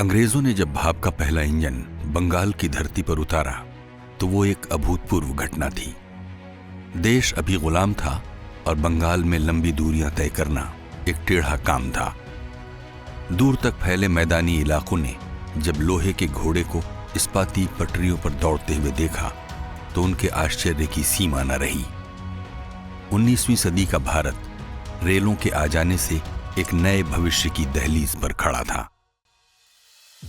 अंग्रेजों ने जब भाप का पहला इंजन बंगाल की धरती पर उतारा तो वो एक अभूतपूर्व घटना थी। देश अभी गुलाम था और बंगाल में लंबी दूरियां तय करना एक टेढ़ा काम था। दूर तक फैले मैदानी इलाकों ने जब लोहे के घोड़े को इस्पाती पटरियों पर दौड़ते हुए देखा तो उनके आश्चर्य की सीमा न रही। 19वीं सदी का भारत रेलों के आ जाने से एक नए भविष्य की दहलीज पर खड़ा था।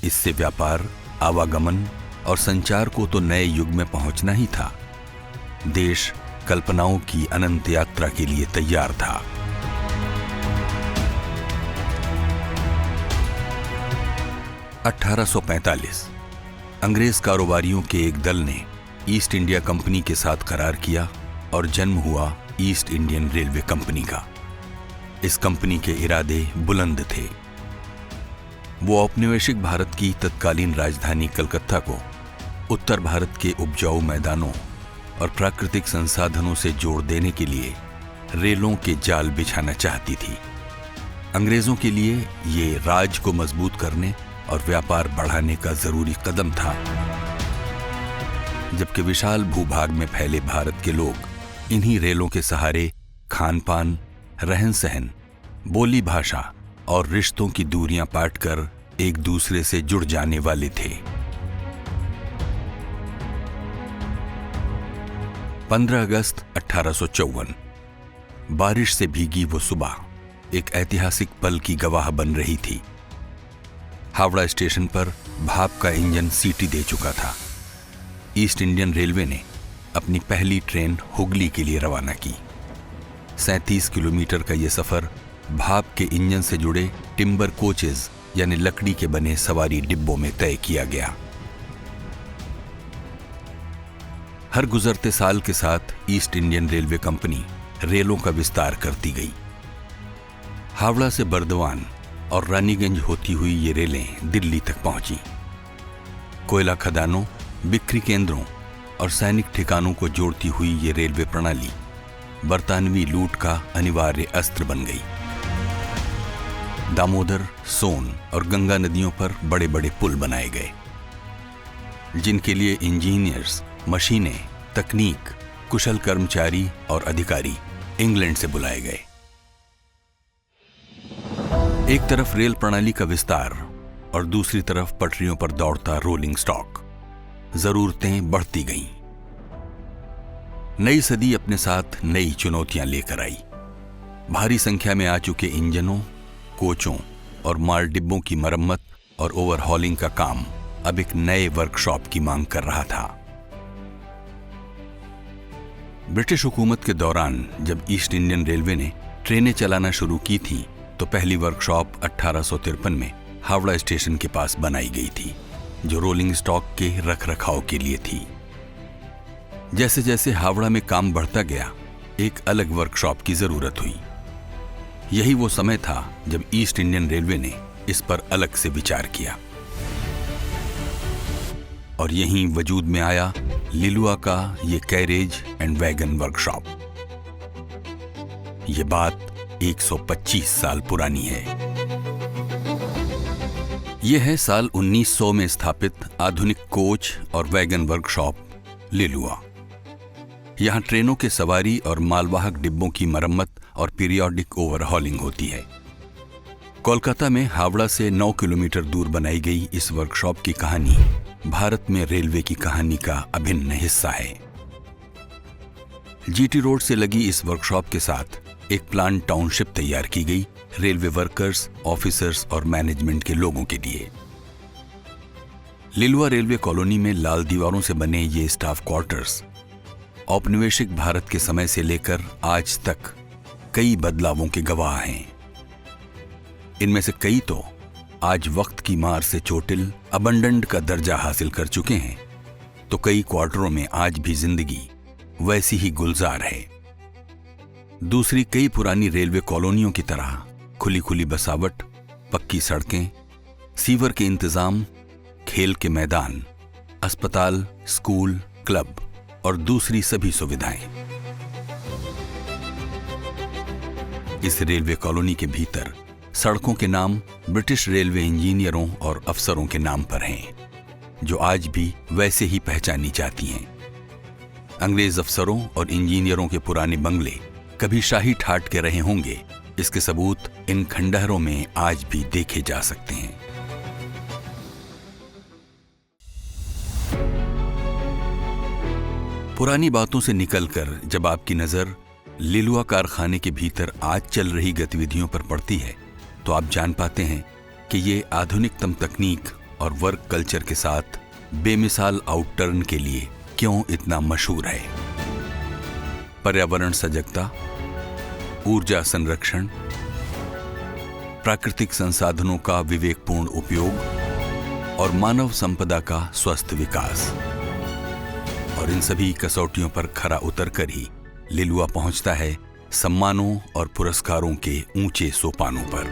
इससे व्यापार, आवागमन और संचार को तो नए युग में पहुंचना ही था। देश कल्पनाओं की अनंत यात्रा के लिए तैयार था। (1845) अंग्रेज कारोबारियों के एक दल ने ईस्ट इंडिया कंपनी के साथ करार किया और जन्म हुआ ईस्ट इंडियन रेलवे कंपनी का। इस कंपनी के इरादे बुलंद थे। वो औपनिवेशिक भारत की तत्कालीन राजधानी कलकत्ता को उत्तर भारत के उपजाऊ मैदानों और प्राकृतिक संसाधनों से जोड़ देने के लिए रेलों के जाल बिछाना चाहती थी। अंग्रेजों के लिए ये राज को मजबूत करने और व्यापार बढ़ाने का जरूरी कदम था, जबकि विशाल भूभाग में फैले भारत के लोग इन्हीं रेलों के सहारे खान-पान, रहन-सहन, बोली भाषा और रिश्तों की दूरियां पाटकर एक दूसरे से जुड़ जाने वाले थे। 15 अगस्त 1854 बारिश से भीगी वो सुबह एक ऐतिहासिक पल की गवाह बन रही थी। हावड़ा स्टेशन पर भाप का इंजन सीटी दे चुका था। ईस्ट इंडियन रेलवे ने अपनी पहली ट्रेन हुगली के लिए रवाना की। 37 किलोमीटर का यह सफर भाप के इंजन से जुड़े टिम्बर कोचेज यानी लकड़ी के बने सवारी डिब्बों में तय किया गया। हर गुजरते साल के साथ ईस्ट इंडियन रेलवे कंपनी रेलों का विस्तार करती गई। हावड़ा से बर्दवान और रानीगंज होती हुई ये रेलें दिल्ली तक पहुंची। कोयला खदानों, बिक्री केंद्रों और सैनिक ठिकानों को जोड़ती हुई ये रेलवे प्रणाली बरतानवी लूट का अनिवार्य अस्त्र बन गई। दामोदर, सोन और गंगा नदियों पर बड़े बड़े पुल बनाए गए, जिनके लिए इंजीनियर्स, मशीनें, तकनीक, कुशल कर्मचारी और अधिकारी इंग्लैंड से बुलाए गए। एक तरफ रेल प्रणाली का विस्तार और दूसरी तरफ पटरियों पर दौड़ता रोलिंग स्टॉक। जरूरतें बढ़ती गईं। नई सदी अपने साथ नई चुनौतियां लेकर आई। भारी संख्या में आ चुके इंजनों, कोचों और माल डिब्बों की मरम्मत और ओवरहॉलिंग का काम अब एक नए वर्कशॉप की मांग कर रहा था। ब्रिटिश हुकूमत के दौरान जब ईस्ट इंडियन रेलवे ने ट्रेनें चलाना शुरू की थी तो पहली वर्कशॉप 1853 में हावड़ा स्टेशन के पास बनाई गई थी, जो रोलिंग स्टॉक के रखरखाव के लिए थी। जैसे जैसे हावड़ा में काम बढ़ता गया, एक अलग वर्कशॉप की जरूरत हुई। यही वो समय था जब ईस्ट इंडियन रेलवे ने इस पर अलग से विचार किया और यहीं वजूद में आया लिलुआ का ये कैरेज एंड वैगन वर्कशॉप। ये बात 125 साल पुरानी है। यह है साल 1900 में स्थापित आधुनिक कोच और वैगन वर्कशॉप लिलुआ। यहां ट्रेनों के सवारी और मालवाहक डिब्बों की मरम्मत और पीरियोडिक ओवरहॉलिंग होती है। कोलकाता में हावड़ा से 9 किलोमीटर दूर बनाई गई इस वर्कशॉप की कहानी भारत में रेलवे की कहानी का अभिन्न हिस्सा है। जीटी रोड से लगी इस वर्कशॉप के साथ एक प्लांट टाउनशिप तैयार की गई रेलवे वर्कर्स, ऑफिसर्स और मैनेजमेंट के लोगों के लिए। लिलुआ रेलवे कॉलोनी में लाल दीवारों से बने ये स्टाफ क्वार्टर्स औपनिवेशिक भारत के समय से लेकर आज तक कई बदलावों के गवाह हैं। इनमें से कई तो आज वक्त की मार से चोटिल, अबंडंट का दर्जा हासिल कर चुके हैं, तो कई क्वार्टरों में आज भी जिंदगी वैसी ही गुलजार है। दूसरी कई पुरानी रेलवे कॉलोनियों की तरह खुली खुली बसावट, पक्की सड़कें, सीवर के इंतजाम, खेल के मैदान, अस्पताल, स्कूल, क्लब और दूसरी सभी सुविधाएं। इस रेलवे कॉलोनी के भीतर सड़कों के नाम ब्रिटिश रेलवे इंजीनियरों और अफसरों के नाम पर हैं, जो आज भी वैसे ही पहचानी जाती हैं। अंग्रेज अफसरों और इंजीनियरों के पुराने बंगले कभी शाही ठाट के रहे होंगे, इसके सबूत इन खंडहरों में आज भी देखे जा सकते हैं। पुरानी बातों से निकलकर जब आपकी नजर लिलुआ कारखाने के भीतर आज चल रही गतिविधियों पर पड़ती है, तो आप जान पाते हैं कि ये आधुनिकतम तकनीक और वर्क कल्चर के साथ बेमिसाल आउटटर्न के लिए क्यों इतना मशहूर है। पर्यावरण सजगता, ऊर्जा संरक्षण, प्राकृतिक संसाधनों का विवेकपूर्ण उपयोग और मानव संपदा का स्वस्थ विकास, और इन सभी कसौटियों पर खरा उतरकर ही लिलुआ पहुंचता है सम्मानों और पुरस्कारों के ऊंचे सोपानों पर।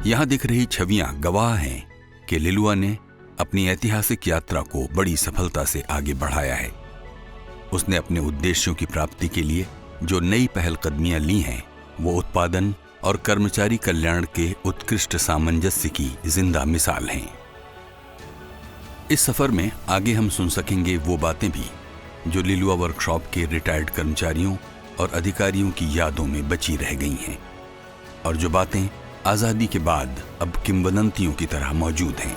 यहां दिख रही छवियां गवाह हैं कि लिलुआ ने अपनी ऐतिहासिक यात्रा को बड़ी सफलता से आगे बढ़ाया है। उसने अपने उद्देश्यों की प्राप्ति के लिए जो नई पहलकदमियां ली हैं, वो उत्पादन और कर्मचारी कल्याण के उत्कृष्ट सामंजस्य की जिंदा मिसाल हैं। इस सफर में आगे हम सुन सकेंगे वो बातें भी जो लिलुआ वर्कशॉप के रिटायर्ड कर्मचारियों और अधिकारियों की यादों में बची रह गई हैं, और जो बातें आजादी के बाद अब किंवदंतियों की तरह मौजूद हैं।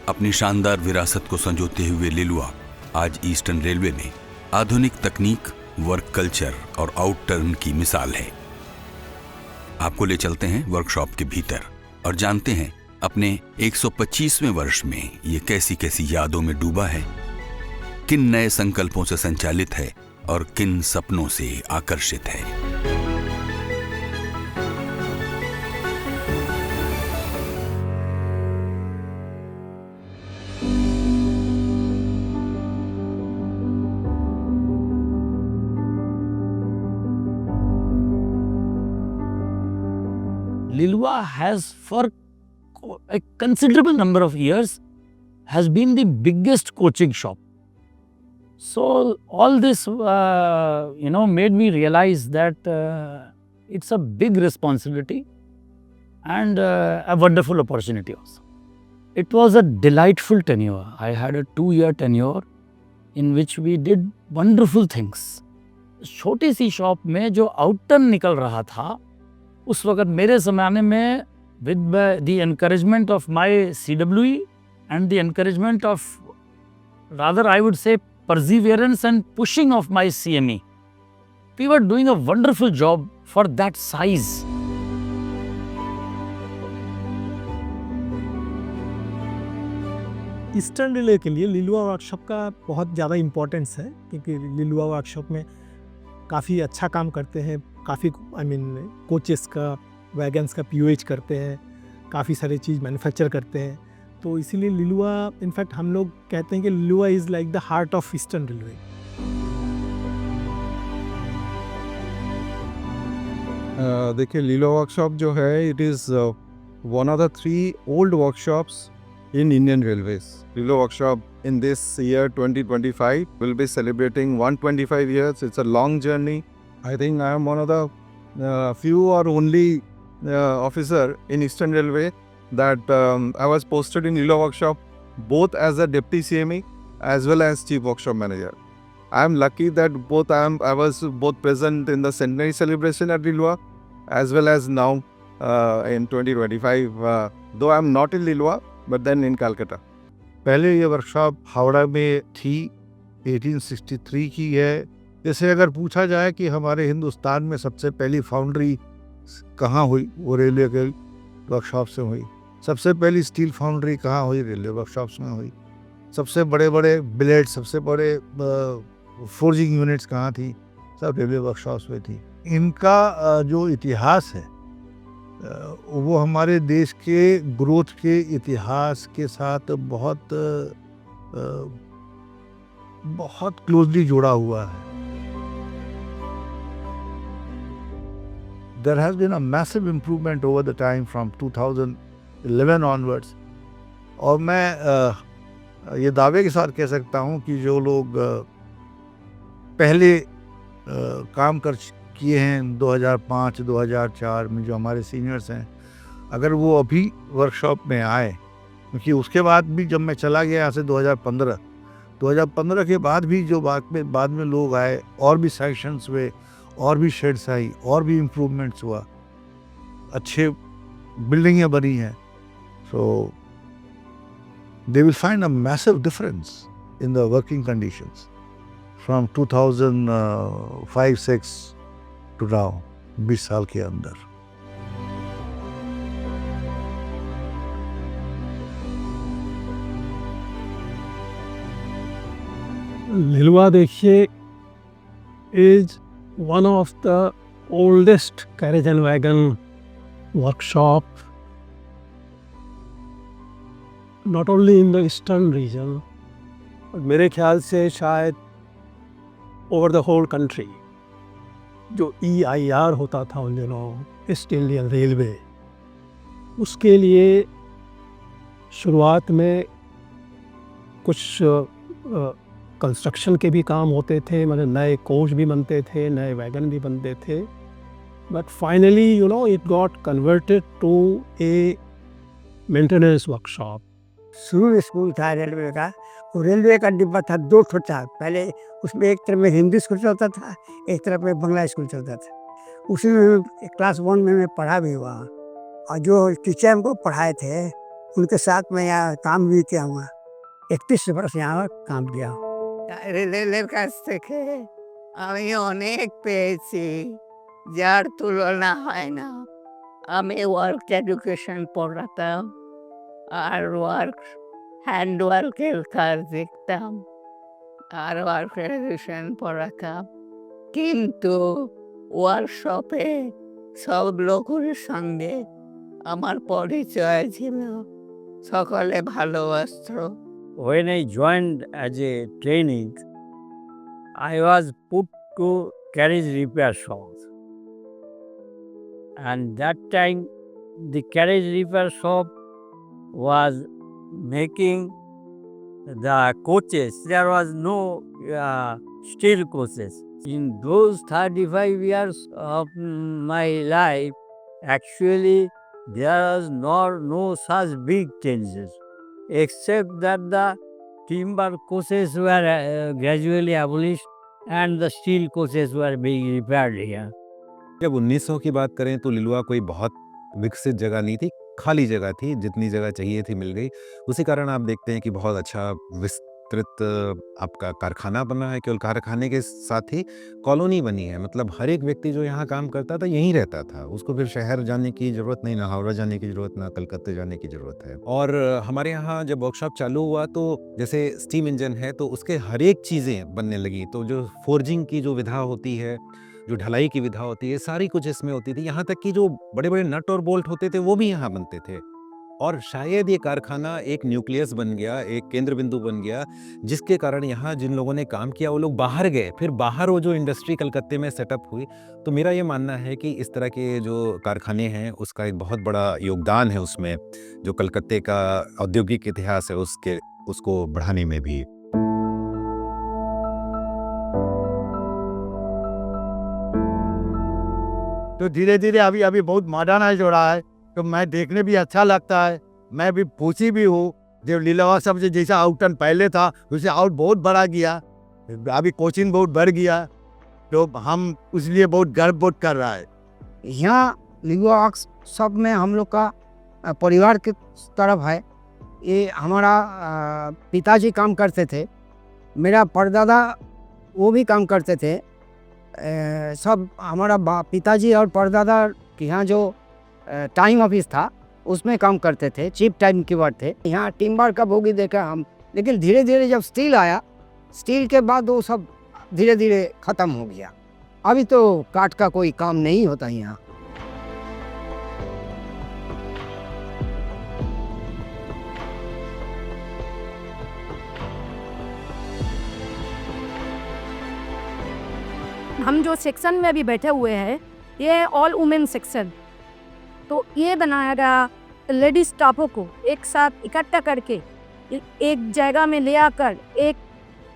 अपनी शानदार विरासत को संजोते हुए लिलुआ आज ईस्टर्न रेलवे में आधुनिक तकनीक, वर्क कल्चर और आउटटर्न की मिसाल है। आपको ले चलते हैं वर्कशॉप के भीतर और जानते हैं अपने 125वें वर्ष में ये कैसी कैसी यादों में डूबा है, किन नए संकल्पों से संचालित है और किन सपनों से आकर्षित है। Lilua has for a considerable number of years has been the biggest coaching shop. So all this made me realize that it's a big responsibility and a wonderful opportunity also. It was a delightful tenure. I had a 2-year tenure in which we did wonderful things. छोटी सी shop में जो आउटटर्न निकल रहा था उस वक्त मेरे ज़माने में, with the encouragement of my CWE and the encouragement of, rather I would say, perseverance and pushing of my CME, we were doing a wonderful job for that size. Eastern railway के लिए Liluah workshop का बहुत ज़्यादा importance है, क्योंकि Liluah workshop में काफ़ी अच्छा काम करते हैं। काफ़ी कोचेस का, वैगन्स का POH करते हैं, काफ़ी सारी चीज़ मैन्युफैक्चर करते हैं। तो इसीलिए लिलुआ, इनफैक्ट हम लोग कहते हैं कि Liluah is like the heart of eastern railway. देखिए, लिलुआ वर्कशॉप जो है, it is one of the 3 old workshops in Indian Railways. Liluआ workshop in this year 2025 will be celebrating 125 years. It's a long journey. I think I am one of the few or only officer in Eastern Railway that I was posted in Liluआ workshop both as a deputy CME as well as chief workshop manager. I am lucky that I was both present in the centenary celebration at Liluआ as well as now in 2025. Though I am not in Liluआ, but then in Calcutta. पहले ये workshop Howrah में थी, 1863 की है। जैसे अगर पूछा जाए कि हमारे हिंदुस्तान में सबसे पहली फाउंड्री कहाँ हुई, वो रेलवे के वर्कशॉप से हुई। सबसे पहली स्टील फाउंड्री कहाँ हुई, रेलवे वर्कशॉप्स में हुई। सबसे बड़े बड़े ब्लेड, सबसे बड़े फोर्जिंग यूनिट्स कहाँ थी, सब रेलवे वर्कशॉप्स में थी। इनका जो इतिहास है वो हमारे देश के ग्रोथ के इतिहास के साथ बहुत क्लोजली जुड़ा हुआ है। There has been a massive improvement over the time from 2011 onwards. और मैं ये दावे के साथ कह सकता हूँ कि जो लोग पहले काम कर किए हैं 2005 2004 में, जो हमारे सीनियर्स हैं, अगर वो अभी वर्कशॉप में आए, क्योंकि उसके बाद भी जब मैं चला गया यहाँ से 2015 के बाद भी जो बाद में लोग आए, और भी सेक्शंस हुए, और भी शेड्स आई, और भी इम्प्रूवमेंट्स हुआ, अच्छे बिल्डिंगें बनी हैं, सो they will find a massive difference in the working conditions from 2005-6 to now, 20 साल के अंदर। लिलुआ देखिए is one of the oldest carriage and wagon workshop not only in the eastern region, but मेरे ख्याल से शायद over the whole country। जो EIR होता था उन दिनों, ईस्ट इंडियन रेलवे, उसके लिए शुरुआत में कुछ कंस्ट्रक्शन के भी काम होते थे, मतलब नए कोच भी बनते थे, नए वैगन भी बनते थे, but finally it got converted to a maintenance workshop। शुरू स्कूल था रेलवे का, वो रेलवे का डिब्बा था, 2 ठो था पहले, उसमें एक तरफ में हिंदी स्कूल चलता था, एक तरफ में बंगला स्कूल चलता था। उसी में क्लास 1 में मैं पढ़ा भी हुआ, और जो टीचर हमको पढ़ाए थे उनके साथ मैं यहाँ काम भी किया हुआ, 31 वर्ष यहाँ काम किया। রেলের কাছ থেকে আমি অনেক পেয়েছি, যার তুলনা হয় না। আমি ওয়ার্ক এডুকেশন পড়াতাম, আর হ্যান্ড ওয়ার্কের কাজ দেখতাম, আর ওয়ার্ক এডুকেশন পড়াতাম, কিন্তু ওয়ার্কশপে সব লোকের সঙ্গে আমার পরিচয় ছিল, সকলে ভালোবাসত। When I joined as a trainee, I was put to carriage repair shops. And that time, the carriage repair shop was making the coaches. There was no steel coaches. In those 35 years of my life, actually, there was no such big changes, except that the timber coaches were gradually abolished and the steel coaches were being repaired here. जब 1900 की बात करें तो लिलुआ कोई बहुत विकसित जगह नहीं थी, खाली जगह थी, जितनी जगह चाहिए थी मिल गई। उसी कारण आप देखते हैं कि बहुत अच्छा विस्तृत आपका कारखाना बना है। केवल कारखाने के साथ ही कॉलोनी बनी है, मतलब हर एक व्यक्ति जो यहाँ काम करता था यहीं रहता था, उसको फिर शहर जाने की ज़रूरत नहीं, ना हावड़ा जाने की ज़रूरत, ना कलकत्ते जाने की ज़रूरत है। और हमारे यहाँ जब वर्कशॉप चालू हुआ तो जैसे स्टीम इंजन है तो उसके हर एक चीज़ें बनने लगी, तो जो फोर्जिंग की जो विधा होती है, जो ढलाई की विधा होती है, सारी कुछ इसमें होती थी। यहाँ तक कि जो बड़े बड़े नट और बोल्ट होते थे वो भी यहाँ बनते थे। और शायद ये कारखाना एक न्यूक्लियस बन गया, एक केंद्र बिंदु बन गया, जिसके कारण यहाँ जिन लोगों ने काम किया वो लोग बाहर गए, फिर बाहर वो जो इंडस्ट्री कलकत्ते में सेटअप हुई। तो मेरा ये मानना है कि इस तरह के जो कारखाने हैं उसका एक बहुत बड़ा योगदान है उसमें, जो कलकत्ते का औद्योगिक इतिहास है उसको बढ़ाने में भी। तो धीरे धीरे अभी बहुत मॉडर्नाइज हो रहा है, तो मैं देखने भी अच्छा लगता है। मैं भी खुशी भी हूँ, जो लीलावा सब से जैसा आउटन पहले था उससे आउट बहुत बढ़ा गया, अभी कोचिंग बहुत बढ़ गया, तो हम इसलिए बहुत गर्व बोध कर रहा है। यहाँ लिलुआ वर्कशॉप में हम लोग का परिवार की तरफ है। ये हमारा पिताजी काम करते थे, मेरा परदादा वो भी काम करते थे। सब हमारा पिताजी और परदादा के यहाँ जो टाइम ऑफिस था उसमें काम करते थे, चीप टाइम कीपर थे। यहाँ टिम्बर का बोगी देखा हम, लेकिन धीरे धीरे जब स्टील आया, स्टील के बाद वो सब धीरे धीरे ख़त्म हो गया। अभी तो काठ का कोई काम नहीं होता यहाँ। हम जो सेक्शन में अभी बैठे हुए हैं ये ऑल वुमेन सेक्शन, तो ये बनाया गया लेडीज स्टाफों को एक साथ इकट्ठा करके एक जगह में ले आकर एक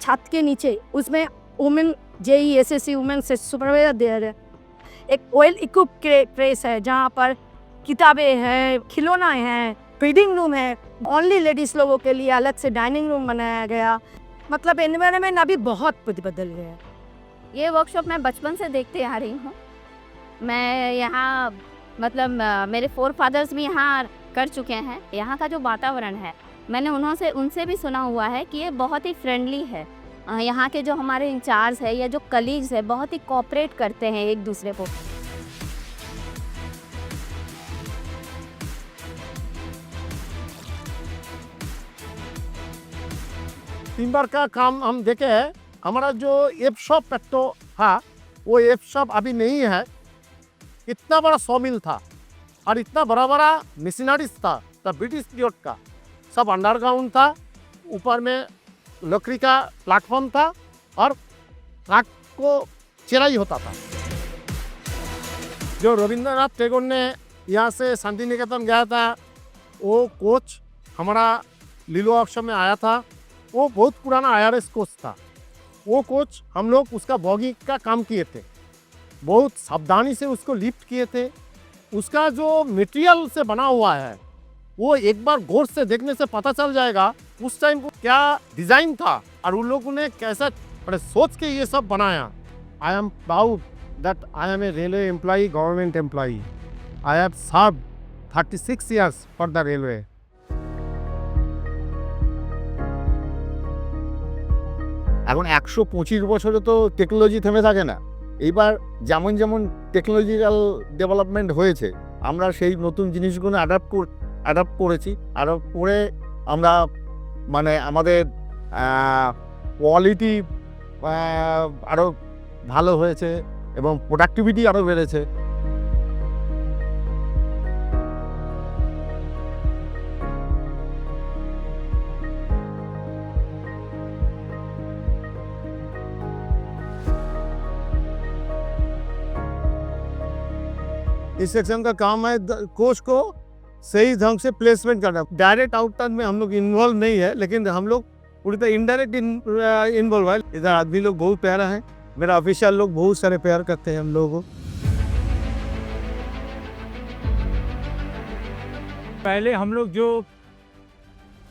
छत के नीचे उसमें वुमेन जेई एसएससी वुमेन से सुपरवाइजर देयर है। एक ऑयल इक्विप प्लेस है जहाँ पर किताबें हैं, खिलौना है, फीडिंग रूम है, ओनली लेडीज़ लोगों के लिए अलग से डाइनिंग रूम बनाया गया। मतलब एनवायरनमेंट अभी बहुत बदल गया है। ये वर्कशॉप मैं बचपन से देखते आ रही हूँ। मैं यहाँ मतलब मेरे फोर फादर्स भी यहाँ कर चुके हैं। यहाँ का जो वातावरण है, मैंने उनसे भी सुना हुआ है कि ये बहुत ही फ्रेंडली है। यहाँ के जो हमारे इंचार्ज है या जो कलीग्स है, बहुत ही कोऑपरेट करते हैं एक दूसरे को। टिम्बर का काम हम देखे हैं। हमारा जो एफ शॉप फैक्ट्री था, वो एफ शॉप अभी नहीं है। इतना बड़ा सॉमिल था और इतना बड़ा बड़ा मशीनरीज था, तब ब्रिटिश पीरियड का। सब अंडरग्राउंड था, ऊपर में लकड़ी का प्लेटफॉर्म था और ट्रक को चेराई होता था। जो रविंद्रनाथ टैगोर ने यहाँ से शांति निकेतन गया था, वो कोच हमारा लीलो वर्कशॉप में आया था। वो बहुत पुराना IRS कोच था। वो कोच हम लोग उसका बॉगी का काम किए थे, बहुत सावधानी से उसको लिफ्ट किए थे। उसका जो मटेरियल से बना हुआ है, वो एक बार गौर से देखने से पता चल जाएगा उस टाइम को क्या डिज़ाइन था और उन लोगों ने कैसा सोच के ये सब बनाया। I am proud that I am a railway employee, government employee. I have served 36 years for the railway. এখন 125 বছরে তো টেকনোলজি থেমে থাকে না। এইবার যেমন যেমন টেকনোলজিক্যাল ডেভেলপমেন্ট হয়েছে, আমরা সেই নতুন জিনিসগুলো অ্যাডাপ্ট করেছি। অ্যাডাপ্ট করে আমরা মানে আমাদের কোয়ালিটি আরও ভালো হয়েছে এবং প্রোডাক্টিভিটি আরও বেড়েছে। इस सेक्शन का काम है कोच को सही ढंग से प्लेसमेंट करना। डायरेक्ट आउटटर्न में हम लोग इन्वॉल्व नहीं है, लेकिन हम लोग पूरी तरह इनडायरेक्ट इन्वॉल्व है। इधर आदमी लोग बहुत प्यारा है, मेरा ऑफिशियल लोग बहुत सारे प्यार करते हैं हम लोगों को। पहले हम लोग जो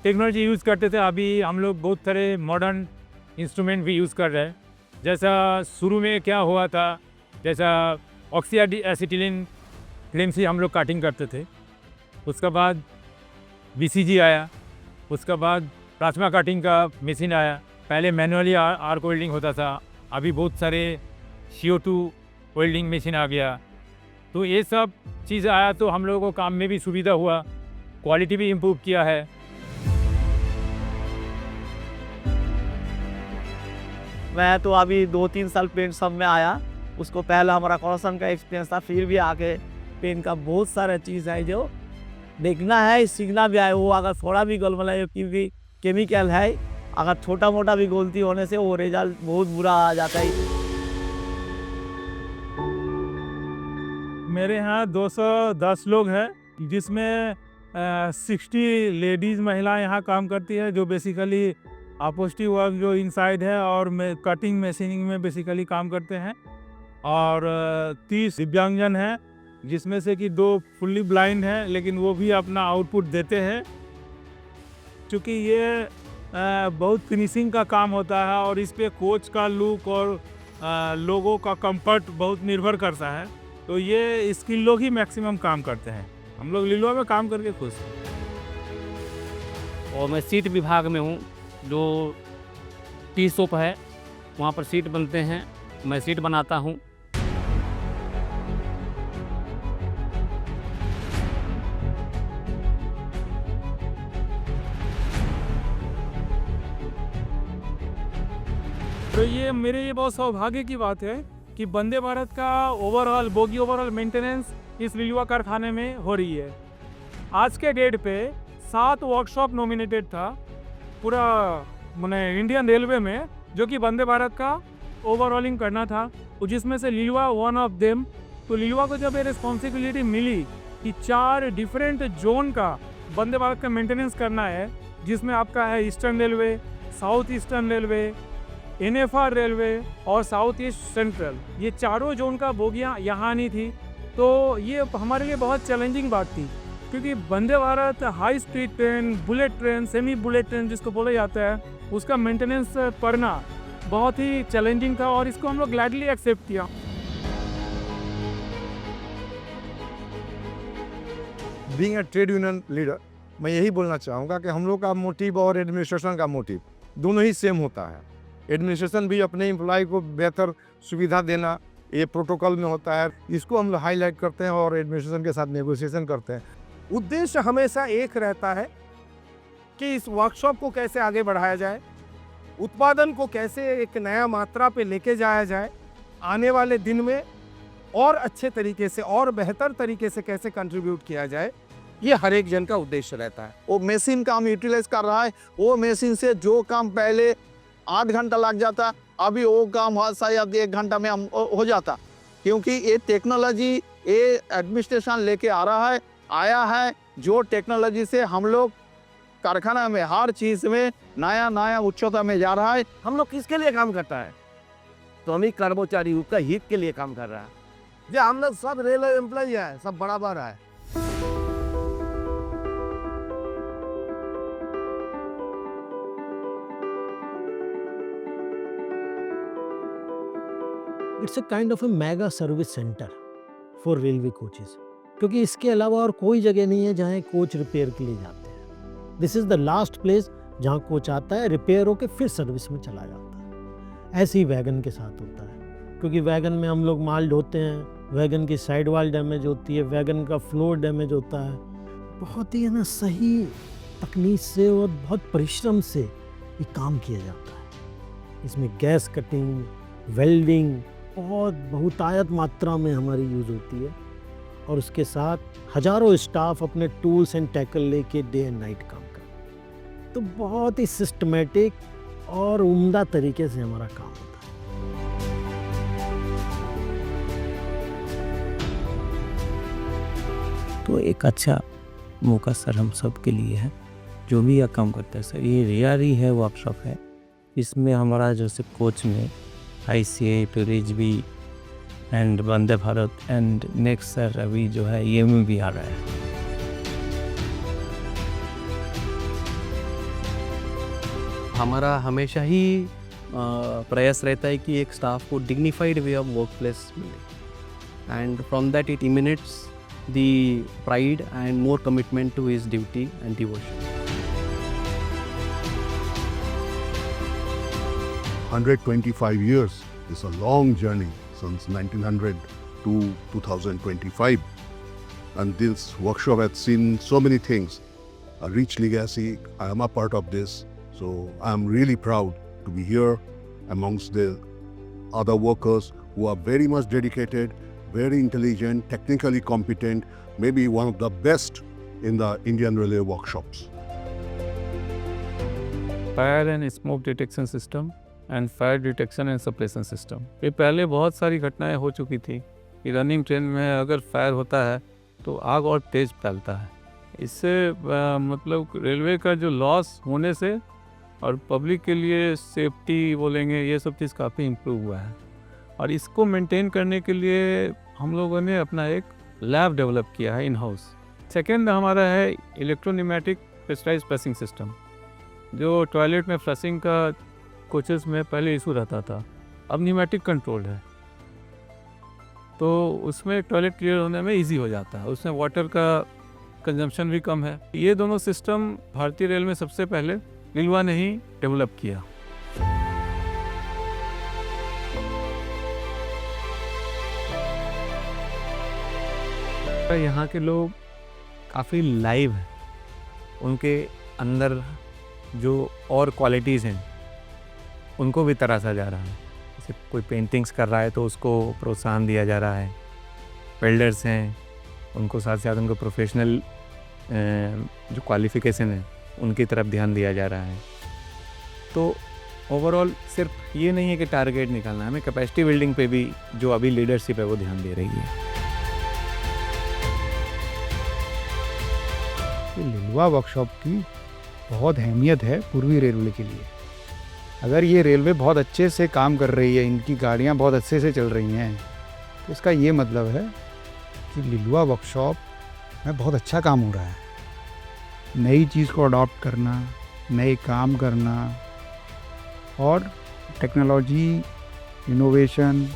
टेक्नोलॉजी यूज़ करते थे, अभी हम लोग बहुत सारे मॉडर्न इंस्ट्रूमेंट भी यूज़ कर रहे हैं। जैसा शुरू में क्या हुआ था, जैसा ऑक्सी एसिटिलीन फ्लेम से हम लोग काटिंग करते थे। उसके बाद BCG आया, उसके बाद प्लाज्मा काटिंग का मशीन आया। पहले मैनुअली आर्क वेल्डिंग होता था, अभी बहुत सारे CO2 वेल्डिंग मशीन आ गया। तो ये सब चीज़ आया तो हम लोगों को काम में भी सुविधा हुआ, क्वालिटी भी इम्प्रूव किया है। मैं तो अभी 2-3 साल पेंट सब में आया। उसको पहला हमारा कॉर्सन का एक्सपीरियंस था, फिर भी आके पेन का बहुत सारा चीज़ है जो देखना है, सीखना भी है। वो अगर थोड़ा भी गलमला क्योंकि केमिकल है, अगर छोटा मोटा भी गलती होने से वो रिजल्ट बहुत बुरा आ जाता है। मेरे यहाँ 210 लोग हैं, जिसमें 60 लेडीज़ महिलाएं यहाँ काम करती है, जो बेसिकली अपॉस्टी वर्क जो इनसाइड है और कटिंग मशीनिंग में बेसिकली काम करते हैं। और 30 दिव्यांगजन हैं, जिसमें से कि 2 फुल्ली ब्लाइंड हैं, लेकिन वो भी अपना आउटपुट देते हैं। क्योंकि ये बहुत फिनिशिंग का काम होता है और इस पे कोच का लुक और लोगों का कंफर्ट बहुत निर्भर करता है। तो ये स्किल लोग ही मैक्सिमम काम करते हैं। हम लोग लिलुआ में काम करके खुश हैं। और मैं सीट विभाग में हूँ, जो टी शॉप है वहाँ पर सीट बनते हैं, मैं सीट बनाता हूँ। तो ये मेरे लिए बहुत सौभाग्य की बात है कि वंदे भारत का बोगी ओवरऑल मेंटेनेंस इस लिलुआ कारखाने में हो रही है। आज के डेट पे 7 वर्कशॉप नॉमिनेटेड था पूरा मैंने इंडियन रेलवे में, जो कि वंदे भारत का ओवरऑलिंग करना था, जिसमें से लिलुआ वन ऑफ देम। तो लिलुआ को जब ये रिस्पॉन्सिबिलिटी मिली कि 4 डिफरेंट जोन का वंदे भारत का मेंटेनेंस करना है, जिसमें आपका है eastern railway, south eastern railway, NFR railway और साउथ ईस्ट सेंट्रल, ये चारों जोन का बोगियाँ यहाँ नहीं थी, तो ये हमारे लिए बहुत चैलेंजिंग बात थी, क्योंकि Vande Bharat high speed train, bullet train, semi bullet train जिसको बोला जाता है, उसका मेंटेनेंस करना बहुत ही चैलेंजिंग था और इसको हम लोग ग्लैडली एक्सेप्ट किया। Being a trade union leader, मैं यही बोलना चाहूँगा कि हम लोग का मोटिव और एडमिनिस्ट्रेशन का मोटिव दोनों ही सेम होता है। एडमिनिस्ट्रेशन भी अपने एम्प्लॉय को बेहतर सुविधा देना, ये प्रोटोकॉल में होता है, इसको हम हाईलाइट करते हैं और एडमिनिस्ट्रेशन के साथ नेगोशिएशन करते हैं। उद्देश्य हमेशा एक रहता है कि इस वर्कशॉप को कैसे आगे बढ़ाया जाए, उत्पादन को कैसे एक नया मात्रा पे लेके जाया जाए, आने वाले दिन में और अच्छे तरीके से और बेहतर तरीके से कैसे कंट्रीब्यूट किया जाए, ये हर एक जन का उद्देश्य रहता है। वो मशीन काम यूटिलाइज कर रहा है, वो मशीन से जो काम पहले 8 घंटा लग जाता, अभी वो काम शायद 1 घंटा में हो जाता, क्योंकि ये टेक्नोलॉजी ये एडमिनिस्ट्रेशन लेके आया है, जो टेक्नोलॉजी से हम लोग कारखाना में हर चीज़ में नया उच्चता में जा रहा है। हम लोग किसके लिए काम करता है? श्रमिक कर्मचारी उसका हित के लिए काम कर रहा है। जो हम लोग सब रेलवे एम्प्लॉय है, सब बराबर है। It's a kind of A mega service centre for railway coaches, क्योंकि इसके अलावा और कोई जगह नहीं है जहाँ कोच रिपेयर के लिए जाते हैं। This is the last place जहाँ कोच आता है, रिपेयर होकर फिर सर्विस में चला जाता है। ऐसे ही वैगन के साथ होता है, क्योंकि वैगन में हम लोग माल ढोते हैं, वैगन की साइड वाल डैमेज होती है, वैगन का फ्लोर डैमेज होता है। बहुत ही ना सही तकनीक से और बहुत परिश्रम से ये काम किया जाता है। इसमें गैस कटिंग, वेल्डिंग बहुत बहुतायत मात्रा में हमारी यूज़ होती है, और उसके साथ हजारों स्टाफ अपने टूल्स एंड टैकल लेके डे एंड नाइट काम करते। तो बहुत ही सिस्टमेटिक और उम्दा तरीके से हमारा काम होता है। तो एक अच्छा मौका सर हम सब के लिए है, जो भी यह काम करता है सर। ये रेयर ही है वर्कशॉप है, इसमें हमारा जैसे कोच में ICA, tourism and Vande Bharat and next sir अभी जो है ये में भी आ रहा है। हमारा हमेशा ही प्रयास रहता है कि एक स्टाफ को dignified way of work place मिले, and from that it emanates the pride and more commitment to his duty and devotion. 125 years is a long journey since 1900 to 2025, and this workshop has seen so many things, a rich legacy. I am a part of this, so I am really proud to be here amongst the other workers who are very much dedicated, very intelligent, technically competent, maybe one of the best in the Indian Railway workshops. Fire and smoke detection system and fire detection and suppression system, ये पहले बहुत सारी घटनाएं हो चुकी थी कि running train में अगर फायर होता है तो आग और तेज़ फैलता है। इससे मतलब रेलवे का जो लॉस होने से और पब्लिक के लिए सेफ्टी बोलेंगे, ये सब चीज़ काफ़ी इम्प्रूव हुआ है। और इसको मेंटेन करने के लिए हम लोगों ने अपना एक लैब डेवलप किया है इन हाउस। सेकेंड हमारा है इलेक्ट्रोन्यूमेटिक प्रेशराइज्ड फ्लशिंग सिस्टम, जो टॉयलेट में फ्लशिंग का कोचेस में पहले इशू रहता था, अब न्यूमेटिक कंट्रोल्ड है, तो उसमें टॉयलेट क्लियर होने में इजी हो जाता है, उसमें वाटर का कंजम्पशन भी कम है। ये दोनों सिस्टम भारतीय रेल में सबसे पहले लिलवा ने ही डेवलप किया। यहाँ के लोग काफ़ी लाइव हैं, उनके अंदर जो और क्वालिटीज़ हैं उनको भी तराशा जा रहा है। जैसे कोई पेंटिंग्स कर रहा है तो उसको प्रोत्साहन दिया जा रहा है, वेल्डर्स हैं उनको साथ साथ उनको प्रोफेशनल जो क्वालिफ़िकेशन है उनकी तरफ ध्यान दिया जा रहा है। तो ओवरऑल सिर्फ ये नहीं है कि टारगेट निकालना, हमें कैपेसिटी बिल्डिंग पे भी जो अभी लीडरशिप है वो ध्यान दे रही है। लिलवा वर्कशॉप की बहुत अहमियत है पूर्वी रेलवे के लिए। अगर ये रेलवे बहुत अच्छे से काम कर रही है, इनकी गाड़ियाँ बहुत अच्छे से चल रही हैं, तो इसका ये मतलब है कि लिलुआ वर्कशॉप में बहुत अच्छा काम हो रहा है। नई चीज़ को अडॉप्ट करना, नए काम करना और टेक्नोलॉजी, इनोवेशन,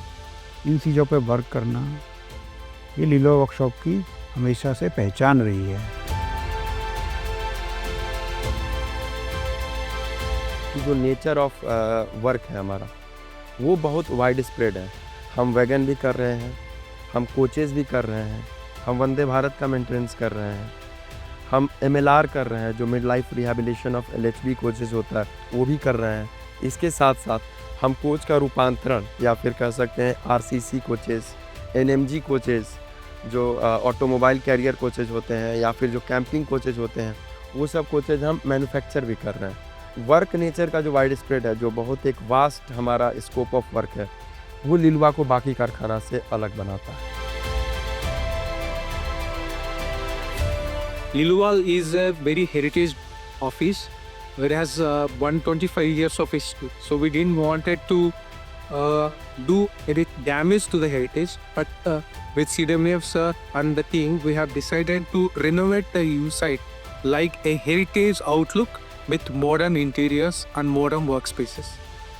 इन चीज़ों पे वर्क करना, ये लिलुआ वर्कशॉप की हमेशा से पहचान रही है। जो नेचर ऑफ वर्क है हमारा, वो बहुत वाइड स्प्रेड है। हम वैगन भी कर रहे हैं, हम कोचेज़ भी कर रहे हैं, हम वंदे भारत का मेंटेनेंस कर रहे हैं, हम MLR कर रहे हैं, जो mid life rehabilitation of LHB coaches होता है, वो भी कर रहे हैं। इसके साथ साथ हम कोच का रूपांतरण या फिर कह सकते हैं RCC कोचेज़, NMG कोचेज़, जो ऑटोमोबाइल कैरियर कोचेज़ होते हैं या फिर जो कैंपिंग कोचेज़ होते हैं, वो सब कोचेज़ हम मैन्युफैक्चर भी कर रहे हैं। वर्क नेचर का जो वाइड स्प्रेड है, जो बहुत एक वास्ट हमारा स्कोप ऑफ वर्क है, वो लिलुआ को बाकी कारखाना से अलग बनाता है। Lilua is a very heritage office where it has 125 years of history. So we didn't wanted to do any damage to the heritage, but with CWF sir and the team, we have decided to renovate the U site like a heritage outlook with modern interiors and modern workspaces.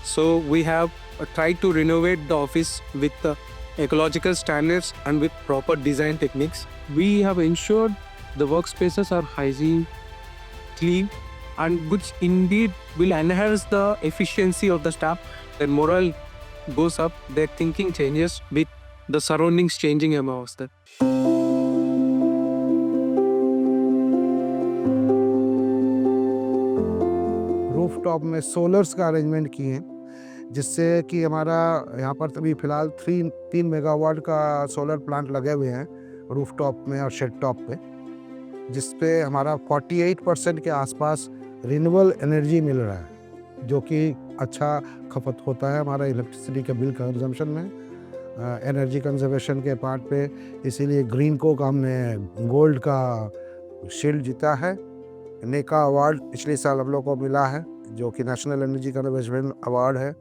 So we have tried to renovate the office with ecological standards and with proper design techniques. We have ensured the workspaces are hygiene, clean, and which indeed will enhance the efficiency of the staff. Their morale goes up, their thinking changes with the surroundings changing amongst them. Rooftop में scholars का arrangement किए हैं, जिससे कि हमारा यहाँ पर अभी फ़िलहाल 3 मेगावाट का सोलर प्लांट लगे हुए हैं रूफटॉप में और शेड टॉप पे, जिस पे हमारा 48% के आसपास रिन्यूएबल एनर्जी मिल रहा है, जो कि अच्छा खपत होता है हमारा इलेक्ट्रिसिटी के बिल कंजम्पशन में, एनर्जी कंजर्वेशन के पार्ट पे। इसीलिए ग्रीन को हमने गोल्ड का शील्ड जीता है। नेका अवार्ड पिछले साल हम लोग को मिला है, जो कि नेशनल एनर्जी कंजर्वेशन अवार्ड है।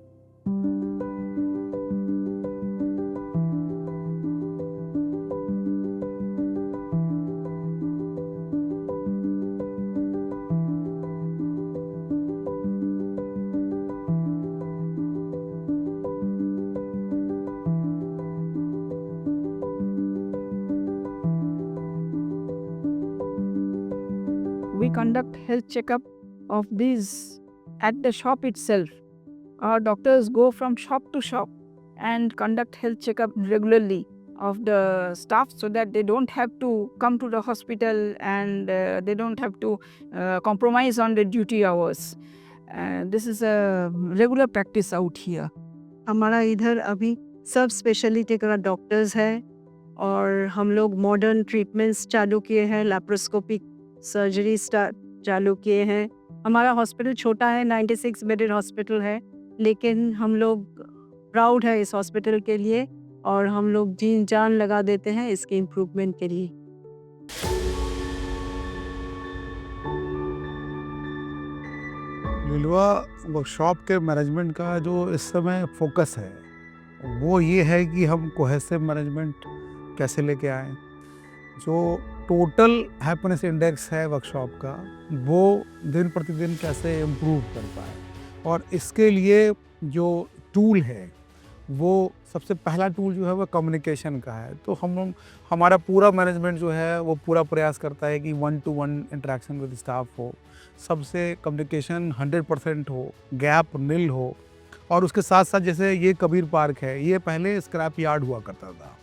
We conduct health checkup of these at the shop itself. Our doctors go from shop to shop and conduct health checkup regularly of the staff, so that they don't have to come to the hospital and they don't have to compromise on the duty hours. This is a regular practice out here. हमारा इधर अभी सब speciality का doctors है और हम लोग modern treatments चालू किए हैं, लैप्रोस्कोपिक सर्जरी चालू किए हैं। हमारा हॉस्पिटल छोटा है, 96 बेडेड हॉस्पिटल है, लेकिन हम लोग प्राउड है इस हॉस्पिटल के लिए और हम लोग जीन जान लगा देते हैं इसके इम्प्रूवमेंट के लिए। लिलुआ वर्कशॉप के मैनेजमेंट का जो इस समय फोकस है, वो ये है कि हम कोहेसिव मैनेजमेंट कैसे लेके आएँ। जो टोटल हैप्पीनेस इंडेक्स है वर्कशॉप का, वो दिन प्रतिदिन कैसे इम्प्रूव कर पाए, और इसके लिए जो टूल है, वो सबसे पहला टूल जो है वो कम्युनिकेशन का है। तो हमारा पूरा मैनेजमेंट जो है वो पूरा प्रयास करता है कि 1-to-1 इंटरेक्शन विद स्टाफ हो, सबसे कम्युनिकेशन 100% हो, गैप नील हो। और उसके साथ साथ जैसे ये कबीर पार्क है, ये पहले स्क्रैप यार्ड हुआ करता था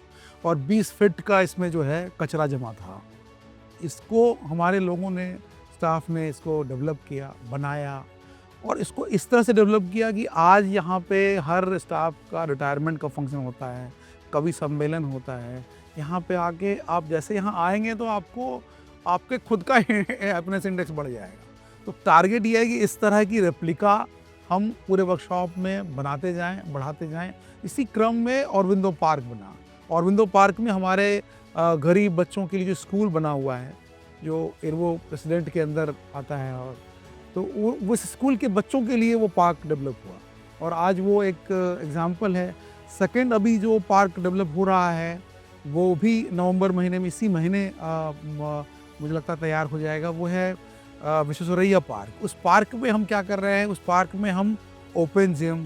और 20 फीट का इसमें जो है कचरा जमा था। इसको हमारे लोगों ने, स्टाफ ने इसको डेवलप किया, बनाया और इसको इस तरह से डेवलप किया कि आज यहाँ पे हर स्टाफ का रिटायरमेंट का फंक्शन होता है, कवि सम्मेलन होता है। यहाँ पे आके आप जैसे यहाँ आएंगे तो आपको आपके खुद का हैप्पीनेस इंडेक्स बढ़ जाएगा। तो टारगेट ये है कि इस तरह की रेप्लिका हम पूरे वर्कशॉप में बनाते जाएं, बढ़ाते जाएं। इसी क्रम में औरबिंदो पार्क बना। औरबिंदो पार्क में हमारे गरीब बच्चों के लिए जो स्कूल बना हुआ है, जो इरवो प्रेसिडेंट के अंदर आता है, और तो वो उस स्कूल के बच्चों के लिए वो पार्क डेवलप हुआ और आज वो एक एग्जाम्पल है। सेकेंड अभी जो पार्क डेवलप हो रहा है वो भी नवंबर महीने में, इसी महीने मुझे लगता है तैयार हो जाएगा। वो है विश्वेश्वरैया पार्क। उस पार्क में हम क्या कर रहे हैं, उस पार्क में हम open gym,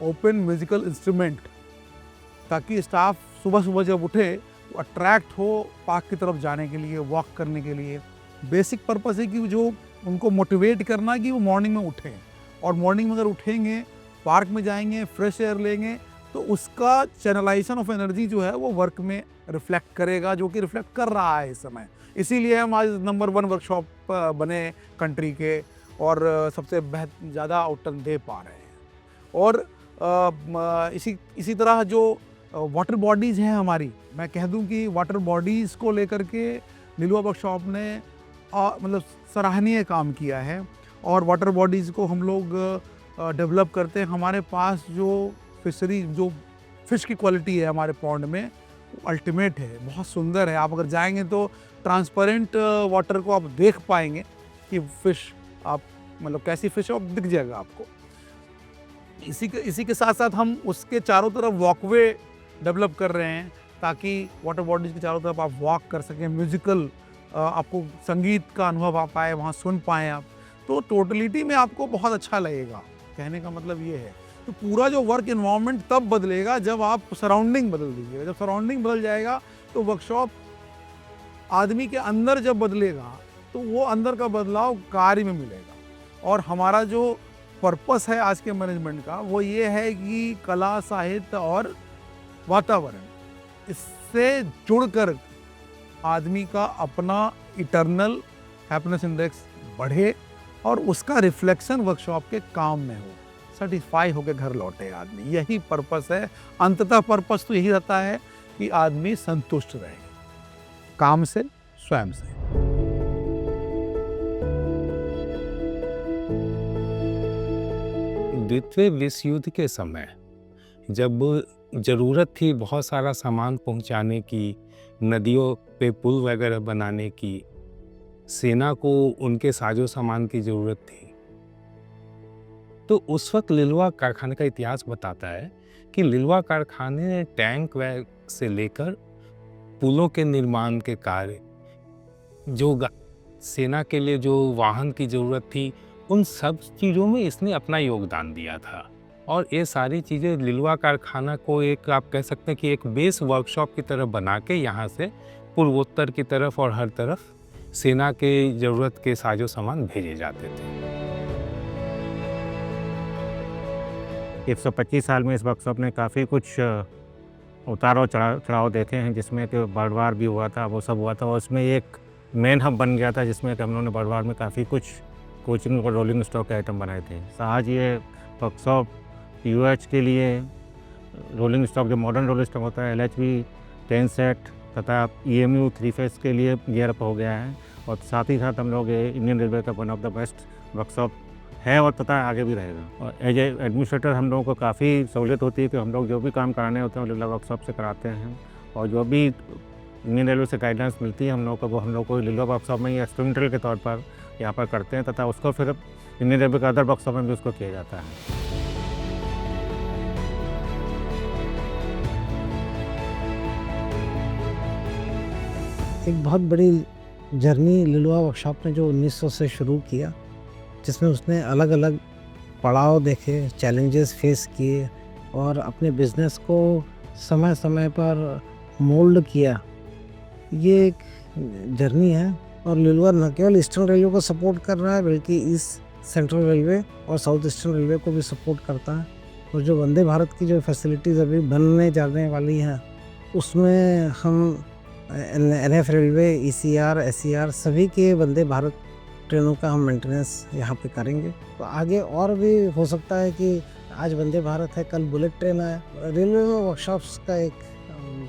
open musical instrument, ताकि स्टाफ सुबह सुबह जब उठे तो अट्रैक्ट हो पार्क की तरफ जाने के लिए, वॉक करने के लिए। बेसिक पर्पस है कि जो उनको मोटिवेट करना कि वो मॉर्निंग में उठें, और मॉर्निंग में अगर उठेंगे, पार्क में जाएंगे, फ्रेश एयर लेंगे, तो उसका चैनलाइजेशन ऑफ एनर्जी जो है वो वर्क में रिफ्लेक्ट करेगा, जो कि रिफ्लेक्ट कर रहा है इस समय। इसीलिए हम आज नंबर 1 वर्कशॉप बने कंट्री के और सबसे ज़्यादा आउटकम दे पा रहे हैं। और इसी तरह जो वाटर बॉडीज़ हैं हमारी, मैं कह दूं कि वाटर बॉडीज़ को लेकर के लिलुआ वर्कशॉप ने मतलब सराहनीय काम किया है। और वाटर बॉडीज़ को हम लोग डेवलप करते हैं। हमारे पास जो फिशरी, जो फ़िश की क्वालिटी है हमारे पॉन्ड में, अल्टीमेट है, बहुत सुंदर है। आप अगर जाएंगे तो ट्रांसपेरेंट वाटर को आप देख पाएंगे कि फ़िश आप मतलब कैसी फ़िश है, दिख जाएगा आपको। इसी के साथ साथ हम उसके चारों तरफ वॉकवे डेवलप कर रहे हैं, ताकि वाटर बॉडीज़ के चारों तरफ आप वॉक कर सकें, म्यूज़िकल आपको संगीत का अनुभव आ पाए, वहाँ सुन पाएँ आप, तो टोटलिटी में आपको बहुत अच्छा लगेगा। कहने का मतलब ये है। तो पूरा जो वर्क इन्वायरमेंट तब बदलेगा जब आप सराउंडिंग बदल दीजिएगा। जब सराउंडिंग बदल जाएगा तो वर्कशॉप आदमी के अंदर जब बदलेगा तो वो अंदर का बदलाव कार्य में मिलेगा। और हमारा जो पर्पस है आज के मैनेजमेंट का, वो ये है कि कला, साहित्य और वातावरण, इससे जुड़कर आदमी का अपना इटर्नल हैप्पीनेस इंडेक्स बढ़े और उसका रिफ्लेक्शन वर्कशॉप के काम में हो, सेटिस्फाई होकर घर लौटे आदमी। यही पर्पस है। अंततः पर्पस तो यही रहता है कि आदमी संतुष्ट रहे काम से, स्वयं से। द्वितीय विश्व युद्ध के समय जब ज़रूरत थी बहुत सारा सामान पहुंचाने की, नदियों पे पुल वगैरह बनाने की, सेना को उनके साजो सामान की ज़रूरत थी, तो उस वक्त लिलुआ कारखाने का इतिहास बताता है कि लिलुआ कारखाने ने टैंक वैग से लेकर पुलों के निर्माण के कार्य, जो सेना के लिए जो वाहन की ज़रूरत थी, उन सब चीज़ों में इसने अपना योगदान दिया था। और ये सारी चीज़ें लिलुआ कारखाना को एक, आप कह सकते हैं कि एक बेस वर्कशॉप की तरह बना के यहाँ से पूर्वोत्तर की तरफ और हर तरफ सेना के ज़रूरत के साजो सामान भेजे जाते थे। 125 साल में इस वर्कशॉप ने काफ़ी कुछ उतार और चढ़ाव देखे हैं, जिसमें कि बर्डवार भी हुआ था, वो सब हुआ था। और उसमें एक मेन हब बन गया था, जिसमें कि हम लोगों ने बर्डवार में काफ़ी कुछ कोचिंग और रोलिंग स्टॉक के आइटम बनाए थे। आज ये वर्कशॉप यूएच के लिए रोलिंग स्टॉक, जो मॉडर्न रोलिंग स्टॉक होता है, LHV 10 सेट तथा EMU 3 फेस के लिए गियरअप हो गया है। और साथ ही साथ हम लोग इंडियन रेलवे का one of the best workshop है और तथा आगे भी रहेगा। और एज ए एडमिनिस्ट्रेटर हम लोगों को काफ़ी सहूलियत होती है कि हम लोग जो भी काम कराने होते हैं वो लिलुआ वर्कशॉप से कराते हैं। और जो भी इंडियन रेलवे से गाइडलाइंस मिलती है हम लोग को, वो हम लोग को लिलुआ वर्कशॉप में या एक्सपेरिमेंटल के तौर पर यहाँ पर करते हैं, तथा उसको फिर इंडियन रेलवे के अदर वर्कशॉप में भी उसको किया जाता है। एक बहुत बड़ी जर्नी लिलुआ वर्कशॉप ने जो 1900 से शुरू किया, जिसमें उसने अलग अलग पड़ाव देखे, चैलेंजेस फेस किए और अपने बिजनेस को समय समय पर मोल्ड किया। ये एक जर्नी है और लिलुआ न केवल ईस्टर्न रेलवे को सपोर्ट कर रहा है, बल्कि ईस्ट सेंट्रल रेलवे और साउथ ईस्टर्न रेलवे को भी सपोर्ट करता है। और जो वंदे भारत की जो फैसिलिटीज़ अभी बनने जाने वाली हैं, उसमें हम NF रेलवे, ECR, SCR सभी के वंदे भारत ट्रेनों का हम मेंटेनेंस यहाँ पे करेंगे। तो आगे और भी हो सकता है कि आज वंदे भारत है, कल बुलेट ट्रेन है। रेलवे में वर्कशॉप्स का एक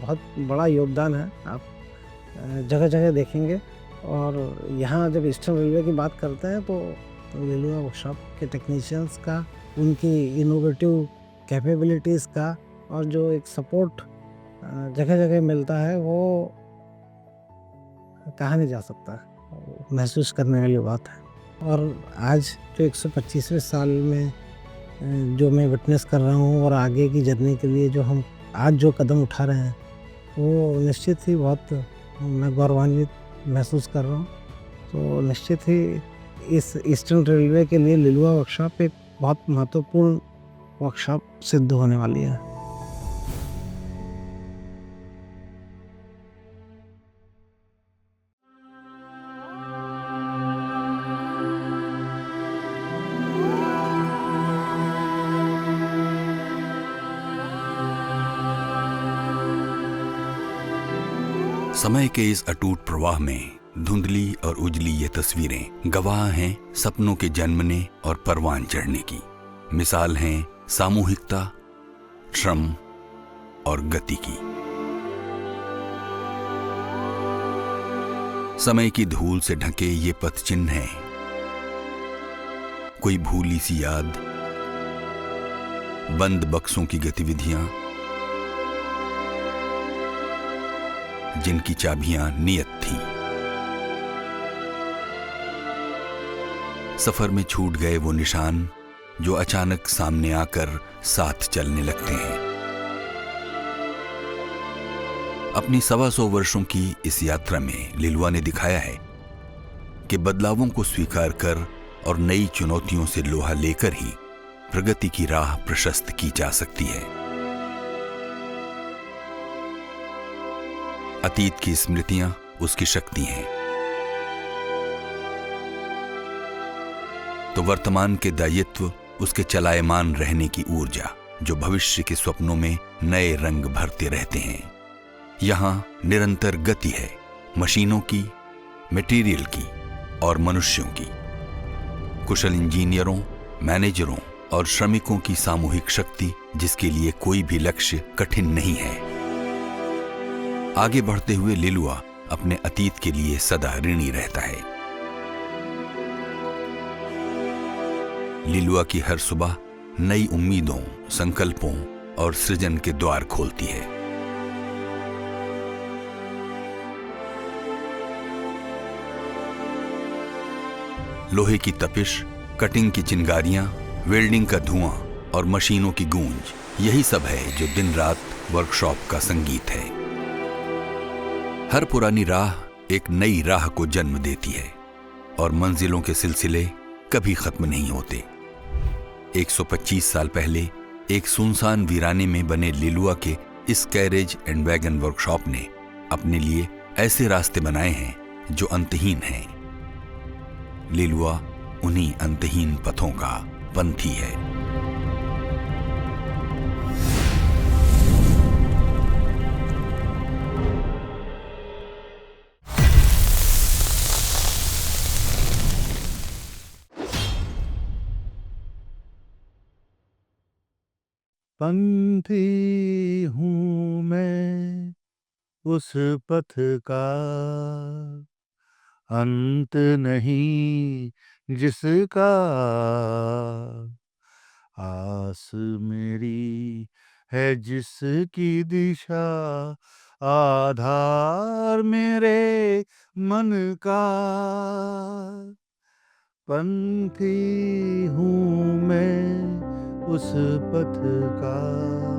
बहुत बड़ा योगदान है, आप जगह जगह देखेंगे। और यहाँ जब ईस्टर्न रेलवे की बात करते हैं तो रेलवे वर्कशॉप के टेक्नीशियंस का, उनकी इनोवेटिव कैपेबिलिटीज़ का और जो एक सपोर्ट जगह जगह मिलता है, वो कहा नहीं जा सकता, महसूस करने वाली बात है। और आज जो 125वें साल में जो मैं विटनेस कर रहा हूँ और आगे की जर्नी के लिए जो हम आज जो कदम उठा रहे हैं वो निश्चित ही बहुत मैं गौरवान्वित महसूस कर रहा हूँ। तो निश्चित ही इस ईस्टर्न रेलवे के लिए लिलुआ वर्कशॉप एक बहुत महत्वपूर्ण वर्कशॉप सिद्ध होने वाली है। समय के इस अटूट प्रवाह में धुंधली और उजली ये तस्वीरें गवाह हैं सपनों के जन्मने और परवान चढ़ने की। मिसाल हैं सामूहिकता, श्रम और गति की। समय की धूल से ढके ये पथ चिन्ह हैं कोई भूली सी याद, बंद बक्सों की गतिविधियां जिनकी चाबियां नियत थीं। सफर में छूट गए वो निशान जो अचानक सामने आकर साथ चलने लगते हैं। अपनी 125 वर्षों की इस यात्रा में लिलुआ ने दिखाया है कि बदलावों को स्वीकार कर और नई चुनौतियों से लोहा लेकर ही प्रगति की राह प्रशस्त की जा सकती है। अतीत की स्मृतियां उसकी शक्ति हैं, तो वर्तमान के दायित्व उसके चलायमान रहने की ऊर्जा जो भविष्य के स्वप्नों में नए रंग भरते रहते हैं। यहां निरंतर गति है, मशीनों की, मटेरियल की और मनुष्यों की। कुशल इंजीनियरों, मैनेजरों और श्रमिकों की सामूहिक शक्ति जिसके लिए कोई भी लक्ष्य कठिन नहीं है। आगे बढ़ते हुए लिलुआ अपने अतीत के लिए सदा ऋणी रहता है। लिलुआ की हर सुबह नई उम्मीदों, संकल्पों और सृजन के द्वार खोलती है। लोहे की तपिश, कटिंग की चिंगारियां, वेल्डिंग का धुआं और मशीनों की गूंज, यही सब है जो दिन रात वर्कशॉप का संगीत है। हर पुरानी राह एक नई राह को जन्म देती है और मंजिलों के सिलसिले कभी खत्म नहीं होते। 125 साल पहले एक सुनसान वीराने में बने लिलुआ के इस कैरेज एंड वैगन वर्कशॉप ने अपने लिए ऐसे रास्ते बनाए हैं जो अंतहीन हैं। लिलुआ उन्हीं अंतहीन पथों का पंथी है। पंथी हूँ मैं उस पथ का, अंत नहीं जिसका, आस मेरी है जिसकी दिशा, आधार मेरे मन का। पंथी हूँ मैं उस पथ का।